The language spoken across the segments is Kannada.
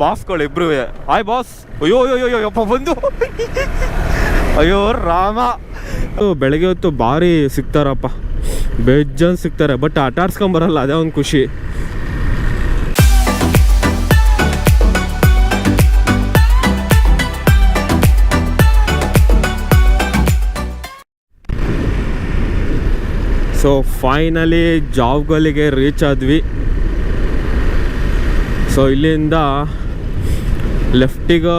ಬಾಸ್ಗಳು ಇಬ್ರು. Hi boss. ಅಯ್ಯೋ ಅಯ್ಯೋ ಅಯ್ಯೋ ಯಪ್ಪ ಬಂದು. ಅಯ್ಯೋ ರಾಮ. ಬೆಳಗ್ಗೆ ಹೊತ್ತು ಭಾರಿ ಸಿಗ್ತಾರಪ್ಪ, ಬೇಜಾನ್ ಸಿಗ್ತಾರೆ. ಬಟ್ ಆಟ ಆಡ್ಸ್ಕೊಂಬರಲ್ಲ, ಅದೇ ಒಂದು ಖುಷಿ. ಸೊ ಫೈನಲಿ ಜಾವ್ಗಲ್ಲಿಗೆ ರೀಚ್ ಆದ್ವಿ. ಸೊ ಇಲ್ಲಿಂದ ಲೆಫ್ಟಿಗೆ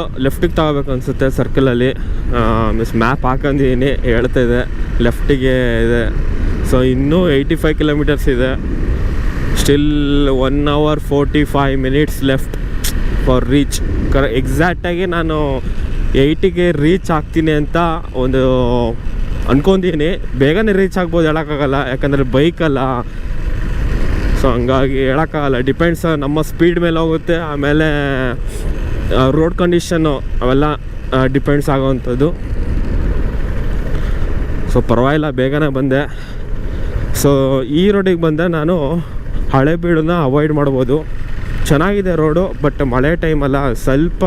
ತಗೋಬೇಕು ಅನಿಸುತ್ತೆ ಸರ್ಕಲಲ್ಲಿ. ಮ್ಯಾಪ್ ಹಾಕೊಂಡಿದ್ದೀನಿ, ಹೇಳ್ತಾಯಿದೆ ಲೆಫ್ಟಿಗೆ ಇದೆ. ಸೊ ಇನ್ನೂ 85 ಕಿಲೋಮೀಟರ್ಸ್ ಇದೆ. Still 1 hour 45 minutes left for reach. ಎಕ್ಸಾಕ್ಟಾಗಿ ನಾನು 80ಗೆ ರೀಚ್ ಆಗ್ತೀನಿ ಅಂತ ಒಂದು ಅನ್ಕೊಂತೀನಿ. ಬೇಗನೆ ರೀಚ್ ಆಗ್ಬೋದು, ಹೇಳೋಕ್ಕಾಗಲ್ಲ, ಯಾಕಂದರೆ ಬೈಕಲ್ಲ. ಸೊ ಹಂಗಾಗಿ ಹೇಳೋಕ್ಕಾಗಲ್ಲ, ಡಿಪೆಂಡ್ಸ್ ನಮ್ಮ ಸ್ಪೀಡ್ ಮೇಲೆ ಹೋಗುತ್ತೆ. ಆಮೇಲೆ ರೋಡ್ ಕಂಡೀಷನ್ನು ಅವೆಲ್ಲ ಡಿಪೆಂಡ್ಸ್ ಆಗೋವಂಥದ್ದು. ಸೊ ಪರವಾಗಿಲ್ಲ, ಬೇಗನೆ ಬಂದೆ. ಸೊ ಈ ರೋಡಿಗೆ ಬಂದರೆ ನಾನು ಹಳೇಬೀಡನ್ನ ಅವಾಯ್ಡ್ ಮಾಡ್ಬೋದು. ಚೆನ್ನಾಗಿದೆ ರೋಡು, ಬಟ್ ಮಳೆ ಟೈಮಲ್ಲ ಸ್ವಲ್ಪ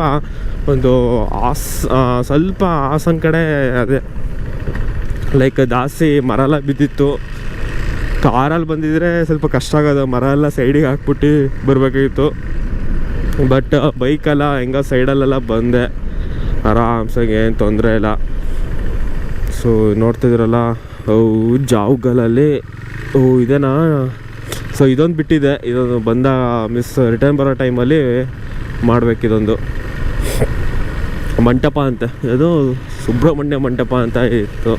ಒಂದು ಸ್ವಲ್ಪ ಹಾಸನ ಕಡೆ ಅದೇ ಲೈಕ್ ಜಾಸ್ತಿ ಮರ ಎಲ್ಲ ಬಿದ್ದಿತ್ತು. ಕಾರಲ್ಲಿ ಬಂದಿದ್ರೆ ಸ್ವಲ್ಪ ಕಷ್ಟ ಆಗೋದು, ಮರ ಎಲ್ಲ ಸೈಡಿಗೆ ಹಾಕ್ಬಿಟ್ಟು ಬರಬೇಕಾಗಿತ್ತು. ಬಟ್ ಬೈಕೆಲ್ಲ ಹೆಂಗ ಸೈಡಲ್ಲೆಲ್ಲ ಬಂದೆ ಆರಾಮ್ಸಾಗಿ, ಏನು ತೊಂದರೆ ಇಲ್ಲ. ಸೊ ನೋಡ್ತಿದ್ದೀರಲ್ಲ, ಜಾವ್ಗಲಲ್ಲಿ ಇದೇನಾ. ಸೊ ಇದೊಂದು ಬಿಟ್ಟಿದೆ, ಇದೊಂದು ಬಂದ ರಿಟರ್ನ್ ಬರೋ ಟೈಮಲ್ಲಿ ಮಾಡಬೇಕಿದೊಂದು ಮಂಟಪ ಅಂತ. ಇದು ಸುಬ್ರಹ್ಮಣ್ಯ ಮಂಟಪ ಅಂತ ಇತ್ತು,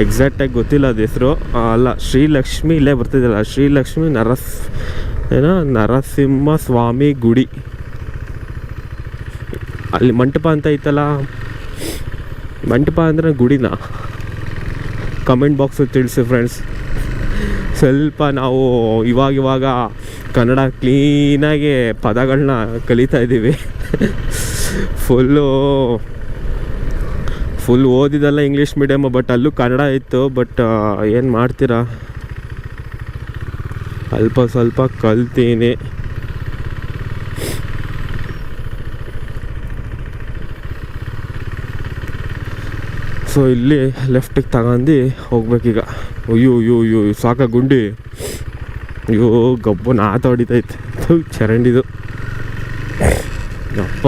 ಎಕ್ಸಾಕ್ಟಾಗಿ ಗೊತ್ತಿಲ್ಲ ಅದು ಹೆಸರು. ಅಲ್ಲ, ಶ್ರೀಲಕ್ಷ್ಮಿ ಇಲ್ಲೇ ಬರ್ತಿದ್ದಿಲ್ಲ, ಶ್ರೀಲಕ್ಷ್ಮಿ ನರಸಿಂಹ ಸ್ವಾಮಿ ಗುಡಿ ಅಲ್ಲಿ ಮಂಟಪ ಅಂತ ಐತಲ್ಲ. ಮಂಟಪ ಅಂದರೆ ಗುಡಿನ? ಕಮೆಂಟ್ ಬಾಕ್ಸಲ್ಲಿ ತಿಳಿಸಿ ಫ್ರೆಂಡ್ಸ್. ಸ್ವಲ್ಪ ನಾವು ಇವಾಗ ಕನ್ನಡ ಕ್ಲೀನಾಗಿ ಪದಗಳನ್ನ ಕಲಿತಾ ಇದ್ದೀವಿ. ಫುಲ್ ಓದಿದೆಲ್ಲ ಇಂಗ್ಲೀಷ್ ಮೀಡಿಯಮ್, ಬಟ್ ಅಲ್ಲೂ ಕನ್ನಡ ಇತ್ತು. ಬಟ್ ಏನು ಮಾಡ್ತೀರಾ, ಅಲ್ಪ ಸ್ವಲ್ಪ ಕಲ್ತೀನಿ. ಸೊ ಇಲ್ಲಿ ಲೆಫ್ಟಿಗೆ ತಗೊಂಡು ಹೋಗ್ಬೇಕೀಗ. ಅಯ್ಯೋ ಸಾಕ ಗುಂಡಿ. ಅಯ್ಯೋ ಗಬ್ಬು ನಾತ ಹೊಡಿತೈತೆ ಚರಂಡಿದು ಅಪ್ಪ.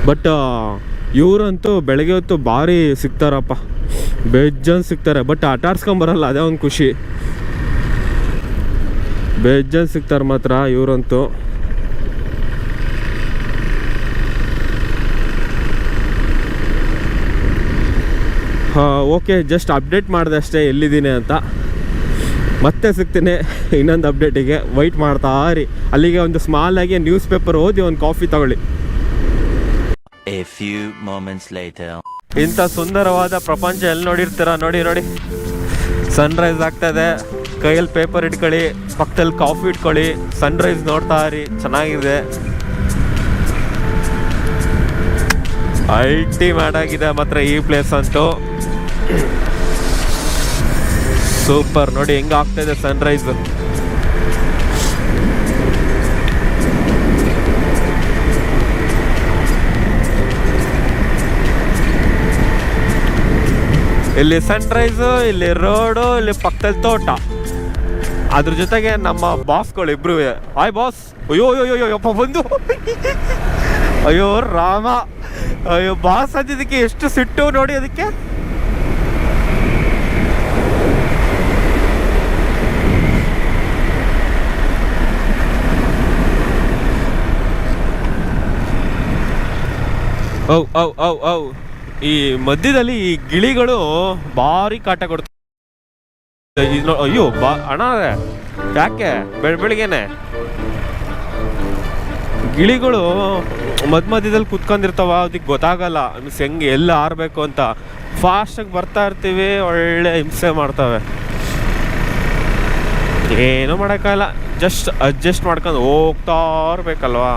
ಬಟ್ ಇವರಂತೂ ಬೆಳಗ್ಗೆ ಹೊತ್ತು ಭಾರಿ ಸಿಗ್ತಾರಪ್ಪ, ಬೇಜಾನ್ ಸಿಗ್ತಾರೆ. ಬಟ್ ಆಟ ಆಡ್ಸ್ಕೊಂಬರಲ್ಲ, ಅದೇ ಒಂದು ಖುಷಿ. ಬೇಜಾನ್ ಸಿಗ್ತಾರೆ ಮಾತ್ರ ಇವರಂತೂ. ಓಕೆ, ಜಸ್ಟ್ ಅಪ್ಡೇಟ್ ಮಾಡಿದೆ ಅಷ್ಟೇ ಎಲ್ಲಿದ್ದೀನಿ ಅಂತ. ಮತ್ತೆ ಸಿಗ್ತೀನಿ ಇನ್ನೊಂದು ಅಪ್ಡೇಟಿಗೆ, ವೆಯ್ಟ್ ಮಾಡ್ತಾ ಇರಿ. ಅಲ್ಲಿಗೆ ಒಂದು ಸ್ಮಾಲ್ ಆಗಿ ನ್ಯೂಸ್ ಪೇಪರ್ ಓದಿ ಒಂದು ಕಾಫಿ ತಗೊಳ್ಳಿ. A few moments later. ಇಂಥ ಸುಂದರವಾದ ಪ್ರಪಂಚ ಎಲ್ಲಿ ನೋಡಿರ್ತೀರ, ನೋಡಿ ಸನ್ರೈಸ್ ಆಗ್ತಾಯಿದೆ. ಕೈಯಲ್ಲಿ ಪೇಪರ್ ಇಟ್ಕೊಳ್ಳಿ, ಪಕ್ಕದಲ್ಲಿ ಕಾಫಿ ಇಟ್ಕೊಳ್ಳಿ, ಸನ್ರೈಸ್ ನೋಡ್ತಾ ಇರಿ, ಚೆನ್ನಾಗಿದೆ. ಅಲ್ಟಿಮೇಟ್ ಆಗಿದೆ ಮಾತ್ರ ಈ ಪ್ಲೇಸ್ ಅಂತೂ. ಸೂಪರ್, ನೋಡಿ ಹೆಂಗ ಆಗ್ತಾಯಿದೆ ಸನ್ರೈಸ್. ಇಲ್ಲಿ ಸನ್ರೈಸು, ಇಲ್ಲಿ ರೋಡು, ಇಲ್ಲಿ ಪಕ್ಕದಲ್ಲಿ ತೋಟ, ಅದ್ರ ಜೊತೆಗೆ ನಮ್ಮ ಬಾಸ್ಗಳು ಇಬ್ರು. Hi boss. ಅಯ್ಯೋ ಅಯ್ಯೋ ಅಯ್ಯೋ ಯಪ್ಪ ಬಂದು. ಅಯ್ಯೋ ರಾಮ. ಅಯ್ಯೋ ಬಾಸ್ ಅಂದಿದ್ದಕ್ಕೆ ಎಷ್ಟು ಸಿಟ್ಟು ನೋಡಿ ಅದಕ್ಕೆ. ಈ ಮಧ್ಯದಲ್ಲಿ ಈ ಗಿಳಿಗಳು ಭಾರಿ ಕಾಟ ಕೊಡ್ತವೆ. ಅಯ್ಯೋ ಅಣ್ಣ, ಯಾಕೆ ಬೆಳಿಗ್ಗೆನೆ ಗಿಳಿಗಳು ಮಧ್ಯದಲ್ಲಿ ಕುತ್ಕೊಂಡಿರ್ತಾವ, ಅದಕ್ಕೆ ಗೊತ್ತಾಗಲ್ಲ ಮೀನ್ಸ್ ಹೆಂಗೆ ಎಲ್ಲ ಆರಬೇಕು ಅಂತ. ಫಾಸ್ಟಾಗಿ ಬರ್ತಾ ಇರ್ತೀವಿ, ಒಳ್ಳೆ ಹಿಂಸೆ ಮಾಡ್ತವೆ. ಏನೂ ಮಾಡೋಕ್ಕಾಗಲ್ಲ, ಜಸ್ಟ್ ಅಡ್ಜಸ್ಟ್ ಮಾಡ್ಕೊಂಡು ಹೋಗ್ತಾ ಇರ್ಬೇಕಲ್ವಾ.